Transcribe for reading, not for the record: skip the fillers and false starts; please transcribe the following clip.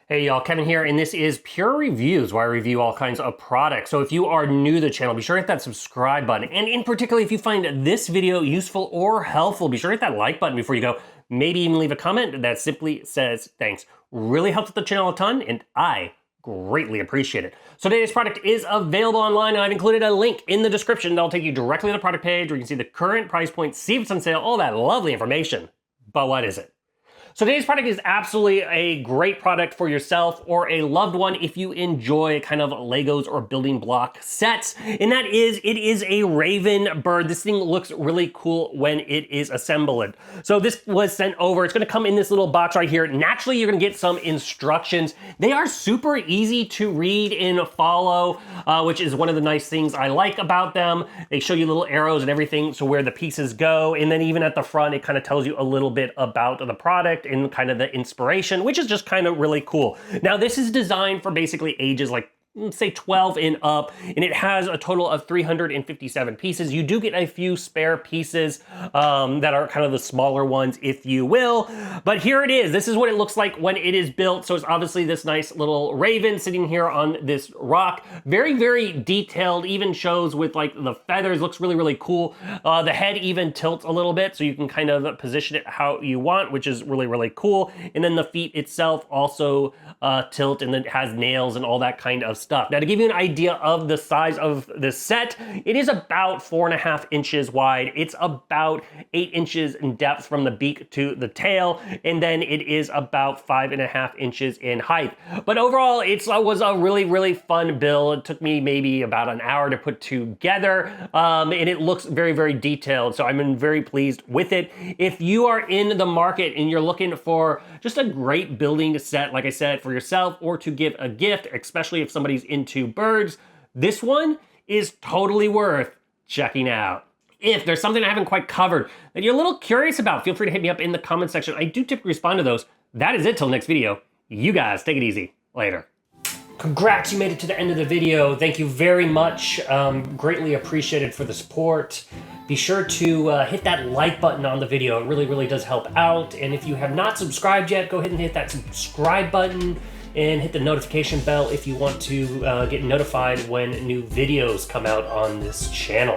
Hey y'all, Kevin here, and this is Pure Reviews, where I review all kinds of products. So if you are new to the channel, be sure to hit that subscribe button. And in particular, if you find this video useful or helpful, be sure to hit that like button before you go. Maybe even leave a comment that simply says thanks. Really helps the channel a ton, and I greatly appreciate it. So today's product is available online, and I've included a link in the description that'll take you directly to the product page where you can see the current price point, see if it's on sale, all that lovely information. But what is it? So today's product is absolutely a great product for yourself or a loved one if you enjoy kind of Legos or building block sets. And that is, it is a raven bird. This thing looks really cool when it is assembled. So this was sent over. It's gonna come in this little box right here. Naturally, you're gonna get some instructions. They are super easy to read and follow, which is one of the nice things I like about them. They show you little arrows and everything, so where the pieces go. And then even at the front, it kind of tells you a little bit about the product and kind of the inspiration, which is just kind of really cool. Now, this is designed for basically ages like, say 12 and up, and it has a total of 357 pieces. You do get a few spare pieces that are kind of the smaller ones, if you will. But here it is. This is what it looks like when it is built. So it's obviously this nice little raven sitting here on this rock. Very, very detailed, even shows with like the feathers. Looks really, really cool. The head even tilts a little bit, so you can kind of position it how you want, which is really, really cool. And then the feet itself also tilt, and then it has nails and all that kind of stuff. Now, to give you an idea of the size of this set, it is about 4.5 inches wide. It's about 8 inches in depth from the beak to the tail, and then it is about 5.5 inches in height. But overall, it was a really, really fun build. It took me maybe about an hour to put together, and it looks very, very detailed. So I'm very pleased with it. If you are in the market and you're looking for just a great building set, like I said, for yourself or to give a gift, especially if somebody's into birds, this one is totally worth checking out. If there's something I haven't quite covered that you're a little curious about, feel free to hit me up in the comment section. I do typically respond to those. That is it till next video. You guys take it easy. Later. Congrats, you made it to the end of the video. Thank you very much. Greatly appreciated for the support. Be sure to hit that like button on the video. It really, really does help out. And if you have not subscribed yet, go ahead and hit that subscribe button and hit the notification bell if you want to get notified when new videos come out on this channel.